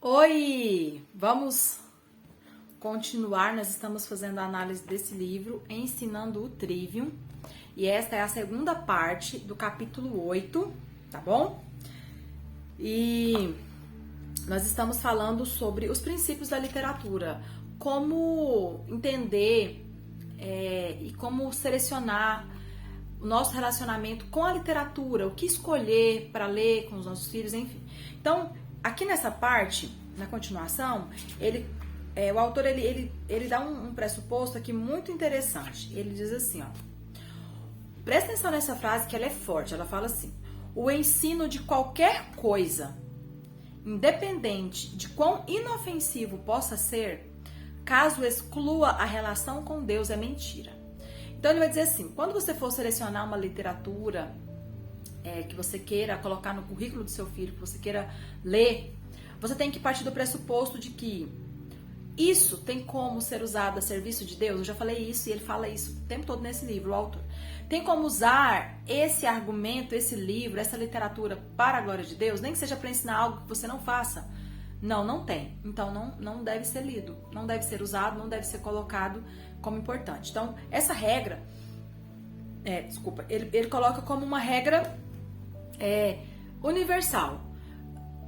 Oi! Vamos continuar. Nós estamos fazendo a análise desse livro, Ensinando o Trivium. E esta é a segunda parte do capítulo 8, tá bom? E nós estamos falando sobre os princípios da literatura, como entender e como selecionar o nosso relacionamento com a literatura, o que escolher para ler com os nossos filhos, enfim. Então, aqui nessa parte, na continuação, o autor ele dá um pressuposto aqui muito interessante. Ele diz assim, ó, presta atenção nessa frase que ela é forte. Ela fala assim: o ensino de qualquer coisa, independente de quão inofensivo possa ser, caso exclua a relação com Deus, é mentira. Então ele vai dizer assim: quando você for selecionar uma literatura que você queira colocar no currículo do seu filho, que você queira ler, você tem que partir do pressuposto de que isso tem como ser usado a serviço de Deus. Eu já falei isso e ele fala isso o tempo todo nesse livro, o autor. Tem como usar esse argumento, esse livro, essa literatura para a glória de Deus, nem que seja para ensinar algo que você não faça? Não tem. Então não deve ser lido, não deve ser usado, não deve ser colocado como importante. Então essa regra, ele coloca como uma regra universal.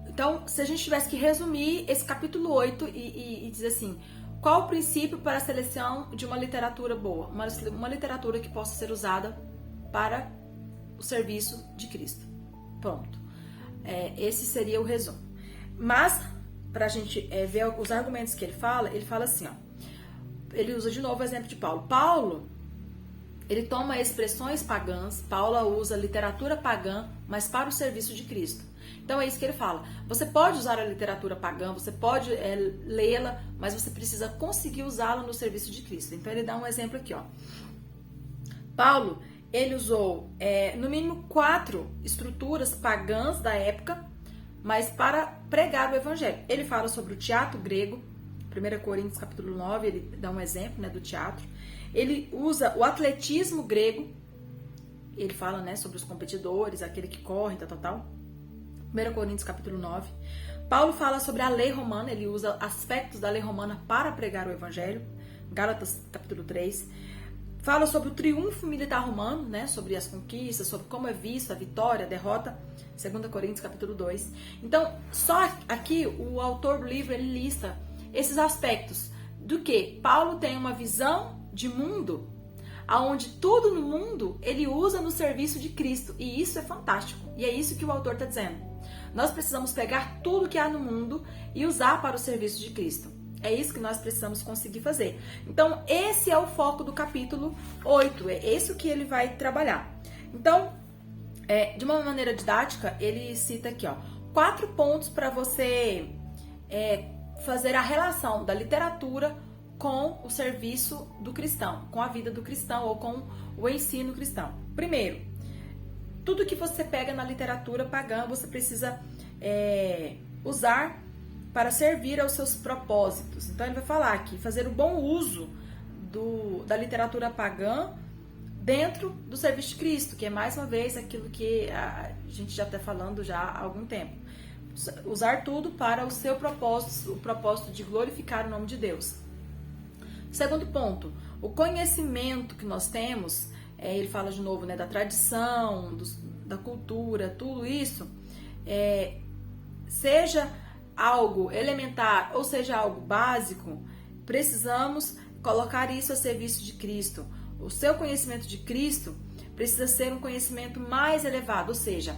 Então, se a gente tivesse que resumir esse capítulo 8 e dizer assim, qual o princípio para a seleção de uma literatura boa? Uma literatura que possa ser usada para o serviço de Cristo. Pronto. Esse seria o resumo. Mas, para a gente ver os argumentos que ele fala assim, ó, ele usa de novo o exemplo de Paulo. Paulo, ele toma expressões pagãs, Paulo usa literatura pagã, mas para o serviço de Cristo. Então é isso que ele fala. Você pode usar a literatura pagã, você pode lê-la, mas você precisa conseguir usá-la no serviço de Cristo. Então ele dá um exemplo aqui, ó. Paulo, ele usou no mínimo 4 estruturas pagãs da época, mas para pregar o evangelho. Ele fala sobre o teatro grego, 1 Coríntios capítulo 9, ele dá um exemplo, né, do teatro. Ele usa o atletismo grego, ele fala, né, sobre os competidores, aquele que corre, tal. 1 Coríntios capítulo 9. Paulo fala sobre a lei romana, ele usa aspectos da lei romana para pregar o evangelho. Gálatas capítulo 3. Fala sobre o triunfo militar romano, né, sobre as conquistas, sobre como é visto a vitória, a derrota. 2 Coríntios capítulo 2. Então, só aqui o autor do livro ele lista esses aspectos do que Paulo tem uma visão de mundo, aonde tudo no mundo ele usa no serviço de Cristo, e isso é fantástico, e é isso que o autor está dizendo. Nós precisamos pegar tudo que há no mundo e usar para o serviço de Cristo. É isso que nós precisamos conseguir fazer. Então, esse é o foco do capítulo 8, é isso que ele vai trabalhar. Então, de uma maneira didática, ele cita aqui, ó, 4 pontos para você fazer a relação da literatura com o serviço do cristão, com a vida do cristão ou com o ensino cristão. Primeiro, tudo que você pega na literatura pagã, você precisa usar para servir aos seus propósitos. Então, ele vai falar aqui, fazer o bom uso da literatura pagã dentro do serviço de Cristo, que é mais uma vez aquilo que a gente já está falando já há algum tempo. Usar tudo para o seu propósito, o propósito de glorificar o nome de Deus. Segundo ponto, o conhecimento que nós temos, ele fala de novo, né, da tradição, da cultura, tudo isso, seja algo elementar ou seja algo básico, precisamos colocar isso a serviço de Cristo. O seu conhecimento de Cristo precisa ser um conhecimento mais elevado, ou seja,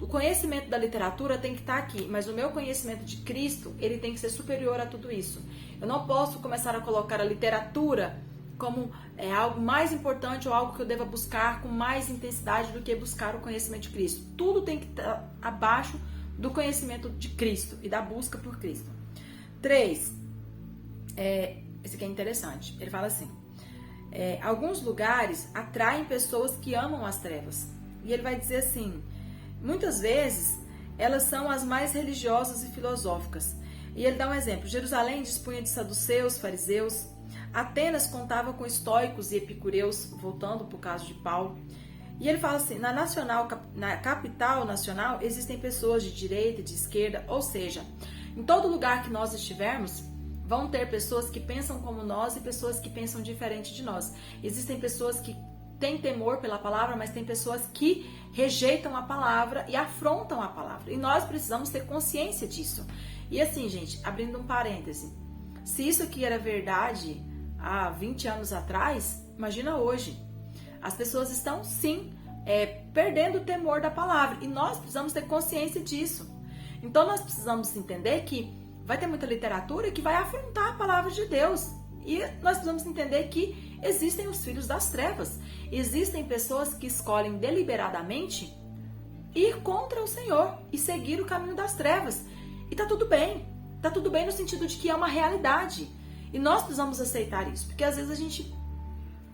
o conhecimento da literatura tem que estar aqui, mas o meu conhecimento de Cristo, ele tem que ser superior a tudo isso. Eu não posso começar a colocar a literatura como algo mais importante ou algo que eu deva buscar com mais intensidade do que buscar o conhecimento de Cristo. Tudo tem que estar abaixo do conhecimento de Cristo e da busca por Cristo. 3. Esse aqui é interessante. Ele fala assim, alguns lugares atraem pessoas que amam as trevas. E ele vai dizer assim, muitas vezes elas são as mais religiosas e filosóficas. E ele dá um exemplo. Jerusalém dispunha de saduceus, fariseus. Atenas contava com estoicos e epicureus, voltando para o caso de Paulo. E ele fala assim, na capital nacional existem pessoas de direita e de esquerda, ou seja, Em todo lugar que nós estivermos, vão ter pessoas que pensam como nós e pessoas que pensam diferente de nós. Existem pessoas que têm temor pela palavra, mas tem pessoas que rejeitam a palavra e afrontam a palavra. E nós precisamos ter consciência disso. E assim, gente, abrindo um parêntese, se isso aqui era verdade há 20 anos atrás, imagina hoje. As pessoas estão, sim, perdendo o temor da palavra. E nós precisamos ter consciência disso. Então, nós precisamos entender que vai ter muita literatura que vai afrontar a palavra de Deus. E nós precisamos entender que existem os filhos das trevas. Existem pessoas que escolhem deliberadamente ir contra o Senhor e seguir o caminho das trevas. E tá tudo bem. Tá tudo bem no sentido de que é uma realidade. E nós precisamos aceitar isso. Porque às vezes a gente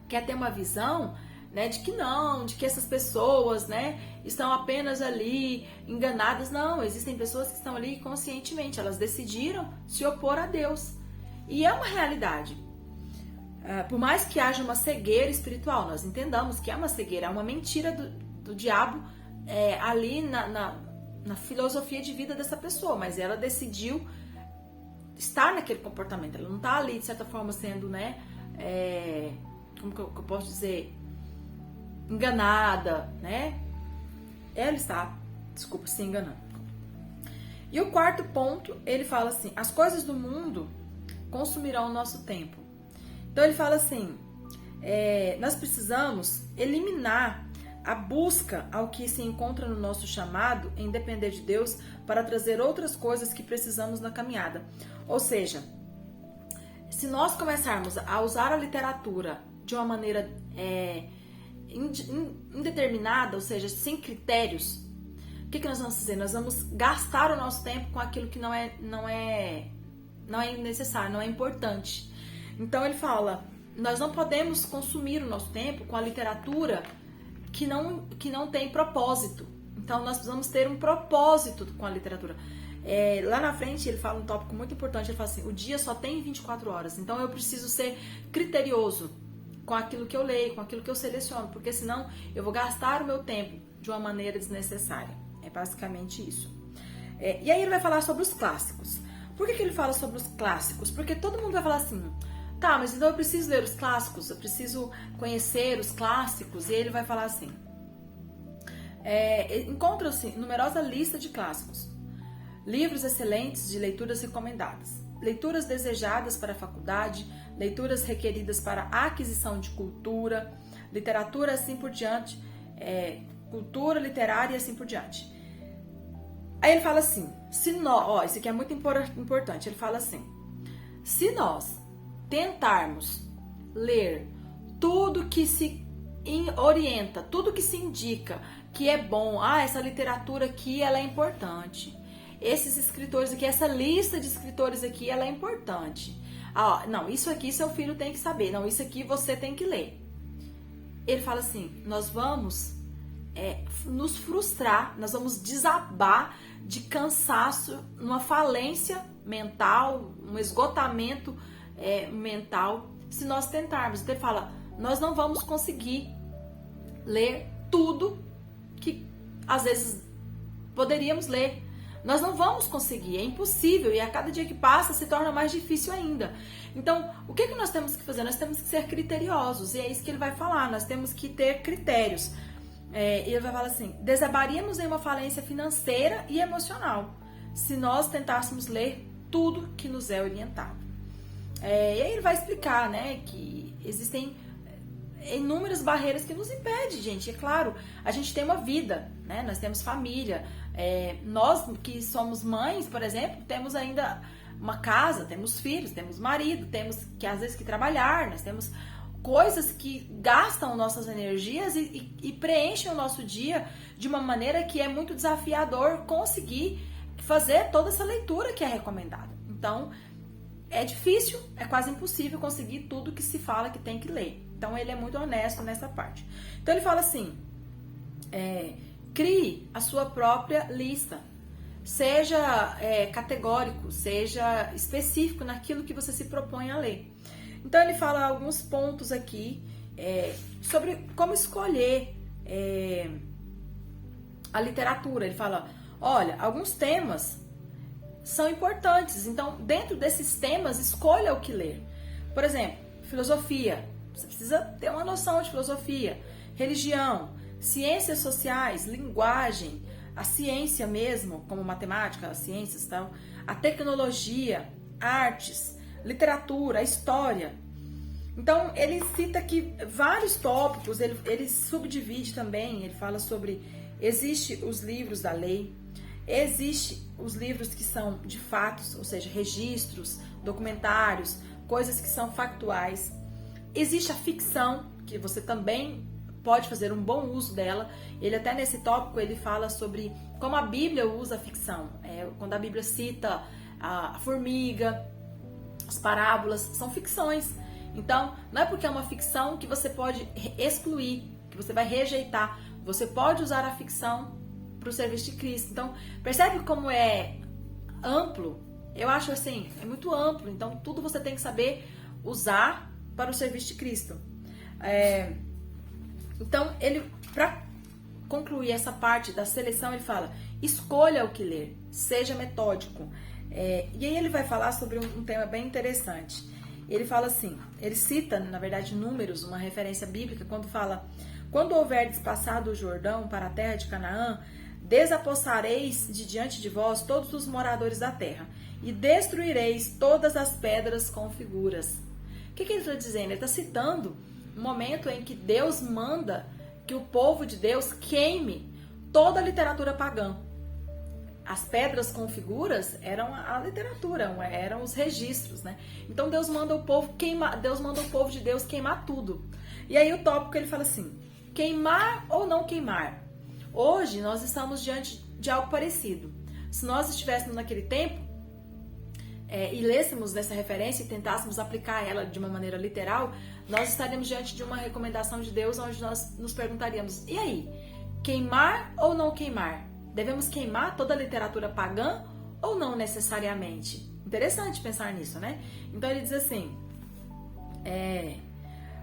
quer ter uma visão, né, de que não, de que essas pessoas, né, estão apenas ali enganadas. Não, existem pessoas que estão ali conscientemente. Elas decidiram se opor a Deus. E é uma realidade. Por mais que haja uma cegueira espiritual, nós entendamos que é uma cegueira, é uma mentira do diabo ali na filosofia de vida dessa pessoa, mas ela decidiu estar naquele comportamento. Ela não está ali, de certa forma, sendo, né, como que eu posso dizer, enganada, né? Ela está, desculpa, se enganando. E o quarto ponto, ele fala assim: as coisas do mundo consumirão o nosso tempo. Então ele fala assim, nós precisamos eliminar a busca ao que se encontra no nosso chamado em depender de Deus para trazer outras coisas que precisamos na caminhada. Ou seja, se nós começarmos a usar a literatura de uma maneira indeterminada, ou seja, sem critérios, o que nós vamos fazer? Nós vamos gastar o nosso tempo com aquilo que não é necessário, não é importante. Então ele fala, nós não podemos consumir o nosso tempo com a literatura que não tem propósito. Então nós precisamos ter um propósito com a literatura. Lá na frente ele fala um tópico muito importante, ele fala assim, o dia só tem 24 horas, então eu preciso ser criterioso com aquilo que eu leio, com aquilo que eu seleciono, porque senão eu vou gastar o meu tempo de uma maneira desnecessária. É basicamente isso. E aí ele vai falar sobre os clássicos. Por que ele fala sobre os clássicos? Porque todo mundo vai falar assim, tá, mas então eu preciso ler os clássicos, eu preciso conhecer os clássicos. E ele vai falar assim, encontra-se numerosa lista de clássicos, livros excelentes de leituras recomendadas, leituras desejadas para a faculdade, leituras requeridas para a aquisição de cultura, literatura assim por diante, cultura literária e assim por diante. Aí ele fala assim, isso aqui é muito importante, ele fala assim, se nós tentarmos ler tudo que se orienta, tudo que se indica que é bom, essa literatura aqui ela é importante, esses escritores aqui, essa lista de escritores aqui ela é importante, não, isso aqui seu filho tem que saber, não, isso aqui você tem que ler. Ele fala assim, nós vamos nos frustrar, nós vamos desabar de cansaço, numa falência mental, um esgotamento mental, se nós tentarmos. Então ele fala, nós não vamos conseguir ler tudo que às vezes poderíamos ler. Nós não vamos conseguir, é impossível, e a cada dia que passa se torna mais difícil ainda. Então, o que nós temos que fazer? Nós temos que ser criteriosos, e é isso que ele vai falar, nós temos que ter critérios. Ele vai falar assim, desabaríamos em uma falência financeira e emocional se nós tentássemos ler tudo que nos é orientado. E aí ele vai explicar, né, que existem inúmeras barreiras que nos impedem, gente. É claro, a gente tem uma vida, né, nós temos família, nós que somos mães, por exemplo, temos ainda uma casa, temos filhos, temos marido, temos que às vezes que trabalhar, nós temos coisas que gastam nossas energias e preenchem o nosso dia de uma maneira que é muito desafiador conseguir fazer toda essa leitura que é recomendada. Então, é difícil, é quase impossível conseguir tudo que se fala que tem que ler. Então, ele é muito honesto nessa parte. Então, ele fala assim, crie a sua própria lista. Seja categórico, seja específico naquilo que você se propõe a ler. Então ele fala alguns pontos aqui sobre como escolher a literatura. Ele fala, olha, alguns temas são importantes. Então, dentro desses temas, escolha o que ler. Por exemplo, filosofia. Você precisa ter uma noção de filosofia. Religião, ciências sociais, linguagem, a ciência mesmo, como matemática, as ciências e tal, a tecnologia, artes, literatura, a história. Então, ele cita aqui vários tópicos, ele subdivide também, ele fala sobre, existe os livros da lei, existe os livros que são de fatos, ou seja, registros, documentários, coisas que são factuais. Existe a ficção, que você também pode fazer um bom uso dela. Ele até nesse tópico, ele fala sobre como a Bíblia usa a ficção. Quando a Bíblia cita a formiga, as parábolas, são ficções. Então, não é porque é uma ficção que você pode excluir, que você vai rejeitar. Você pode usar a ficção para o serviço de Cristo. Então, percebe como é amplo? Eu acho assim, é muito amplo. Então, tudo você tem que saber usar para o serviço de Cristo. Então, ele, para concluir essa parte da seleção, ele fala, escolha o que ler, seja metódico. E aí ele vai falar sobre um tema bem interessante. Ele fala assim, ele cita, na verdade, Números, uma referência bíblica, quando fala, quando houverdes passado o Jordão para a terra de Canaã, desapossareis de diante de vós todos os moradores da terra, e destruireis todas as pedras com figuras. O que ele está dizendo? Ele está citando um momento em que Deus manda que o povo de Deus queime toda a literatura pagã. As pedras com figuras eram a literatura, eram os registros, né? Então Deus manda o povo queimar, Deus manda o povo de Deus queimar tudo. E aí o tópico ele fala assim: queimar ou não queimar? Hoje nós estamos diante de algo parecido. Se nós estivéssemos naquele tempo e lêssemos dessa referência e tentássemos aplicar ela de uma maneira literal, nós estaríamos diante de uma recomendação de Deus onde nós nos perguntaríamos: e aí, queimar ou não queimar? Devemos queimar toda a literatura pagã ou não necessariamente? Interessante pensar nisso, né? Então ele diz assim,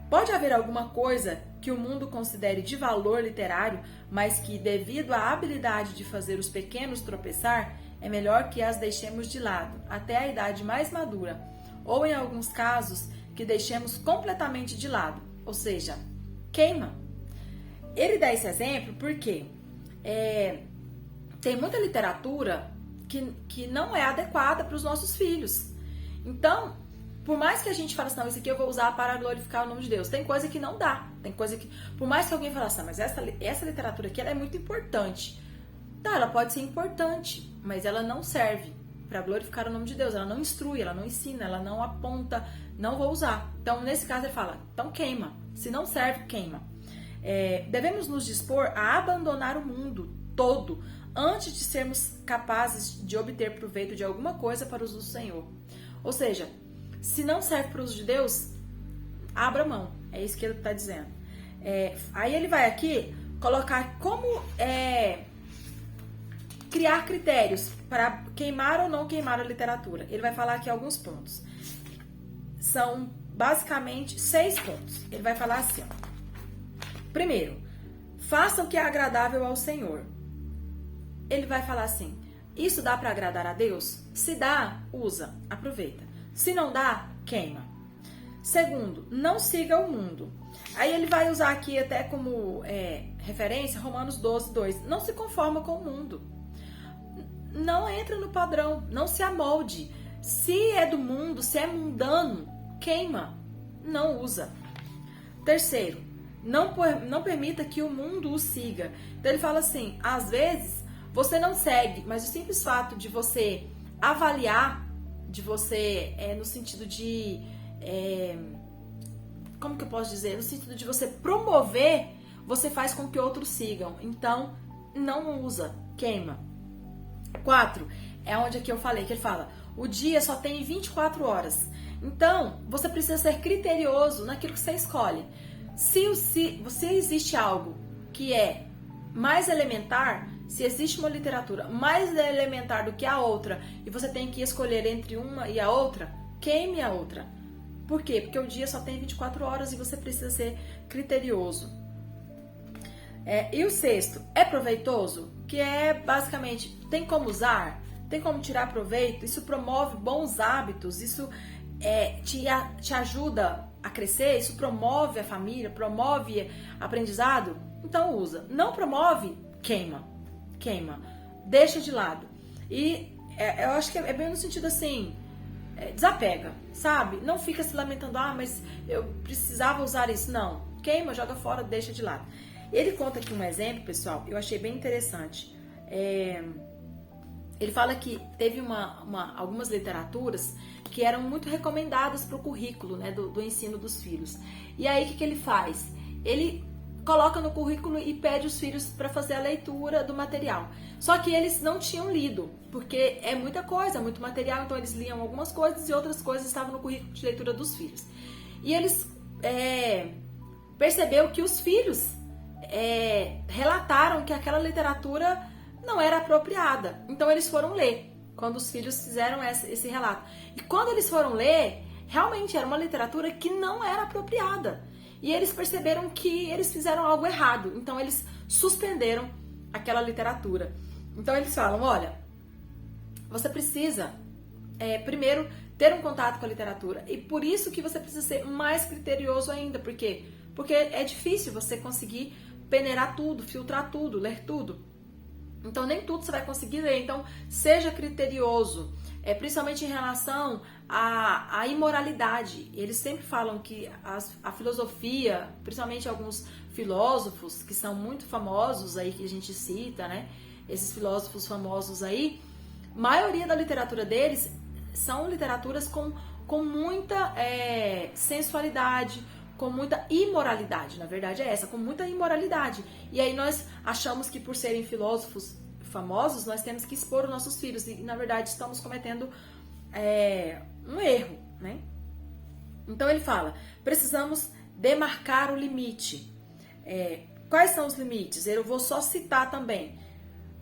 pode haver alguma coisa que o mundo considere de valor literário, mas que devido à habilidade de fazer os pequenos tropeçar, é melhor que as deixemos de lado, até a idade mais madura, ou em alguns casos, que deixemos completamente de lado, ou seja, queima. Ele dá esse exemplo porque tem muita literatura que não é adequada para os nossos filhos. Então, por mais que a gente fale assim, não, isso aqui eu vou usar para glorificar o nome de Deus, tem coisa que não dá. Tem coisa que, por mais que alguém fale assim, mas essa literatura aqui ela é muito importante. Tá, ela pode ser importante, mas ela não serve para glorificar o nome de Deus. Ela não instrui, ela não ensina, ela não aponta, não vou usar. Então, nesse caso, ele fala, então queima. Se não serve, queima. Devemos nos dispor a abandonar o mundo todo antes de sermos capazes de obter proveito de alguma coisa para o uso do Senhor. Ou seja, se não serve para o uso de Deus, abra mão. É isso que ele está dizendo. Aí ele vai aqui colocar como criar critérios para queimar ou não queimar a literatura. Ele vai falar aqui alguns pontos. São basicamente 6 pontos. Ele vai falar assim, ó. Primeiro, faça o que é agradável ao Senhor. Ele vai falar assim, isso dá para agradar a Deus? Se dá, usa, aproveita. Se não dá, queima. Segundo, não siga o mundo. Aí ele vai usar aqui até como referência Romanos 12, 2. Não se conforma com o mundo. Não entra no padrão, não se amolde. Se é do mundo, se é mundano, queima, não usa. Terceiro, não permita que o mundo o siga. Então ele fala assim, às vezes você não segue, mas o simples fato de você avaliar, de você, no sentido de, como que eu posso dizer? No sentido de você promover, você faz com que outros sigam. Então, não usa, queima. 4, é onde aqui eu falei, que ele fala, o dia só tem 24 horas. Então, você precisa ser criterioso naquilo que você escolhe. Se existe algo que é mais elementar, se existe uma literatura mais elementar do que a outra e você tem que escolher entre uma e a outra, queime a outra. Por quê? Porque o dia só tem 24 horas e você precisa ser criterioso. E o sexto, é proveitoso? Que é basicamente, tem como usar? tem como tirar proveito, isso promove bons hábitos, isso te ajuda a crescer, isso promove a família, promove aprendizado, então usa. Não promove, queima, deixa de lado. E eu acho que é bem no sentido assim, desapega, sabe? Não fica se lamentando, mas eu precisava usar isso. Não, queima, joga fora, deixa de lado. Ele conta aqui um exemplo, pessoal, eu achei bem interessante. Ele fala que teve algumas literaturas que eram muito recomendadas para o currículo, né, do ensino dos filhos. E aí, o que ele faz? Ele coloca no currículo e pede os filhos para fazer a leitura do material. Só que eles não tinham lido, porque é muita coisa, muito material, então eles liam algumas coisas e outras coisas estavam no currículo de leitura dos filhos. E eles perceberam que os filhos relataram que aquela literatura não era apropriada. Então eles foram ler, quando os filhos fizeram esse relato. E quando eles foram ler, realmente era uma literatura que não era apropriada. E eles perceberam que eles fizeram algo errado. Então eles suspenderam aquela literatura. Então eles falam, olha, você precisa primeiro ter um contato com a literatura. E por isso que você precisa ser mais criterioso ainda. Por quê? Porque é difícil você conseguir peneirar tudo, filtrar tudo, ler tudo. Então nem tudo você vai conseguir ler. Então seja criterioso, principalmente em relação à imoralidade. Eles sempre falam que a filosofia, principalmente alguns filósofos que são muito famosos aí, que a gente cita, né? Esses filósofos famosos aí, a maioria da literatura deles são literaturas com muita sensualidade, com muita imoralidade, na verdade é essa, com muita imoralidade. E aí nós achamos que por serem filósofos famosos, nós temos que expor os nossos filhos, e na verdade estamos cometendo um erro, né? Então ele fala, precisamos demarcar o limite. Quais são os limites? Eu vou só citar também.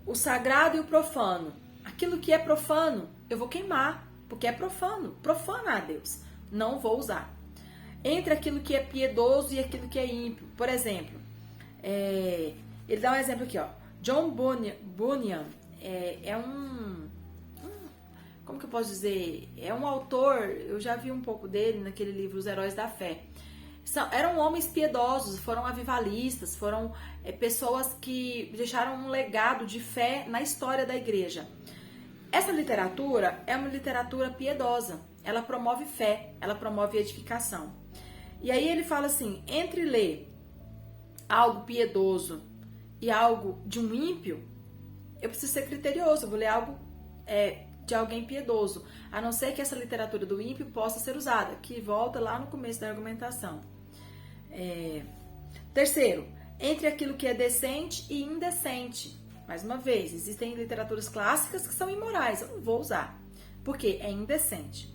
O sagrado e o profano. Aquilo que é profano, eu vou queimar, porque é profano, profana a Deus. Não vou usar. Entre aquilo que é piedoso e aquilo que é ímpio. Por exemplo, ele dá um exemplo aqui, ó. John Bunyan como que eu posso dizer? É um autor, eu já vi um pouco dele naquele livro Os Heróis da Fé. Eram homens piedosos, foram avivalistas, foram pessoas que deixaram um legado de fé na história da igreja. Essa literatura é uma literatura piedosa. Ela promove fé, ela promove edificação. E aí ele fala assim, entre ler algo piedoso e algo de um ímpio, eu preciso ser criterioso, eu vou ler algo de alguém piedoso, a não ser que essa literatura do ímpio possa ser usada, que volta lá no começo da argumentação. Terceiro, entre aquilo que é decente e indecente. Mais uma vez, existem literaturas clássicas que são imorais, eu não vou usar, porque é indecente.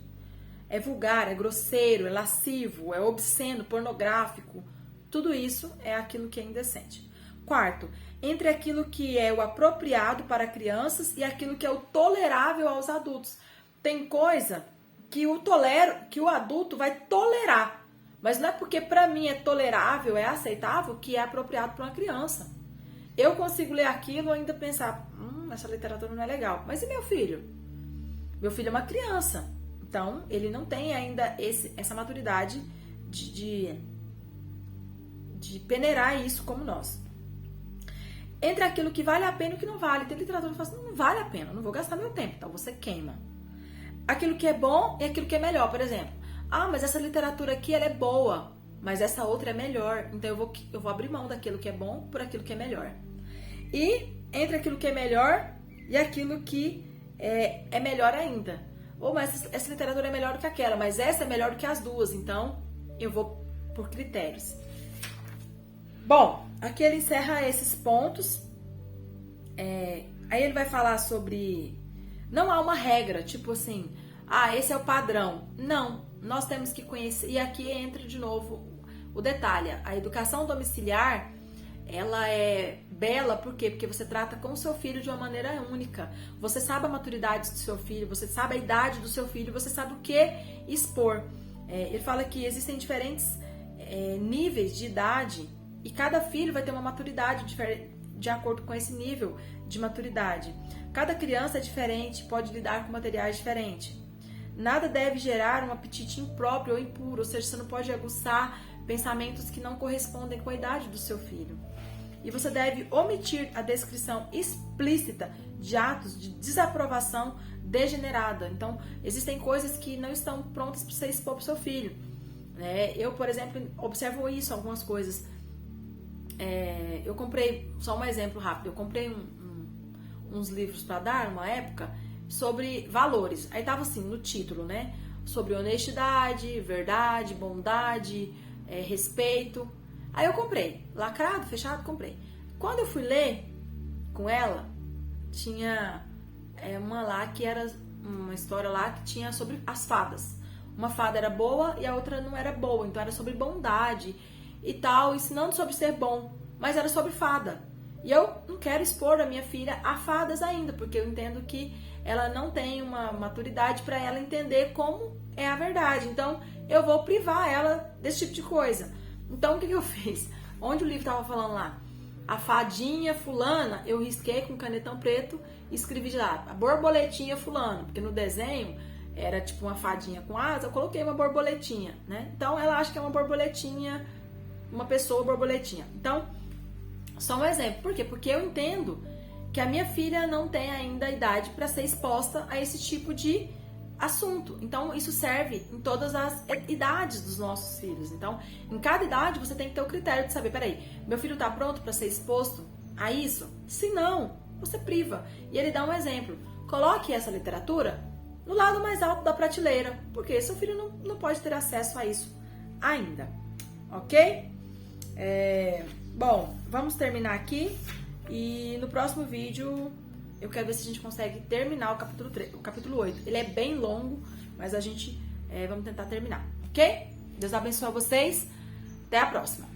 É vulgar, é grosseiro, é lascivo, é obsceno, pornográfico. Tudo isso é aquilo que é indecente. Quarto, entre aquilo que é o apropriado para crianças e aquilo que é o tolerável aos adultos. Tem coisa que o adulto vai tolerar, mas não é porque para mim é tolerável, é aceitável, que é apropriado para uma criança. Eu consigo ler aquilo e ainda pensar, essa literatura não é legal. Mas e meu filho? Meu filho é uma criança. Então, ele não tem ainda essa maturidade de peneirar isso como nós. Entre aquilo que vale a pena e o que não vale. Tem literatura que fala assim, não vale a pena, não vou gastar meu tempo. Então, você queima. Aquilo que é bom e aquilo que é melhor. Por exemplo, mas essa literatura aqui ela é boa, mas essa outra é melhor. Então, eu vou abrir mão daquilo que é bom por aquilo que é melhor. E entre aquilo que é melhor e aquilo que é melhor ainda. Mas essa literatura é melhor do que aquela, mas essa é melhor do que as duas, então eu vou por critérios. Bom, aqui ele encerra esses pontos, aí ele vai falar sobre, não há uma regra, tipo assim, esse é o padrão. Não, nós temos que conhecer, e aqui entra de novo o detalhe, a educação domiciliar, ela é bela, por quê? Porque você trata com o seu filho de uma maneira única. Você sabe a maturidade do seu filho, você sabe a idade do seu filho, você sabe o que expor. Ele fala que existem diferentes níveis de idade e cada filho vai ter uma maturidade de acordo com esse nível de maturidade. Cada criança é diferente, pode lidar com materiais diferentes. Nada deve gerar um apetite impróprio ou impuro, ou seja, você não pode aguçar pensamentos que não correspondem com a idade do seu filho. E você deve omitir a descrição explícita de atos de desaprovação degenerada. Então, existem coisas que não estão prontas para você expor para o seu filho. Eu, por exemplo, observo isso, algumas coisas. Eu comprei, só um exemplo rápido, eu comprei uns livros para dar, uma época, sobre valores. Aí tava assim, no título, né? Sobre honestidade, verdade, bondade, respeito. Aí eu comprei, lacrado, fechado, comprei. Quando eu fui ler com ela, tinha uma lá que era uma história lá que tinha sobre as fadas. Uma fada era boa e a outra não era boa, então era sobre bondade e tal, ensinando sobre ser bom, mas era sobre fada. E eu não quero expor a minha filha a fadas ainda, porque eu entendo que ela não tem uma maturidade para ela entender como é a verdade. Então, eu vou privar ela desse tipo de coisa. Então, o que eu fiz? Onde o livro estava falando lá? A fadinha fulana, eu risquei com canetão preto e escrevi de lá, a borboletinha fulana, porque no desenho era tipo uma fadinha com asa, eu coloquei uma borboletinha, né? Então, ela acha que é uma borboletinha, uma pessoa borboletinha. Então, só um exemplo. Por quê? Porque eu entendo que a minha filha não tem ainda a idade para ser exposta a esse tipo de assunto. Então, isso serve em todas as idades dos nossos filhos. Então, em cada idade, você tem que ter o critério de saber, peraí, meu filho está pronto para ser exposto a isso? Se não, você priva. E ele dá um exemplo. Coloque essa literatura no lado mais alto da prateleira, porque seu filho não pode ter acesso a isso ainda. Ok? Bom, vamos terminar aqui e no próximo vídeo eu quero ver se a gente consegue terminar o capítulo 8. Ele é bem longo, mas a gente vamos tentar terminar, ok? Deus abençoe vocês. Até a próxima.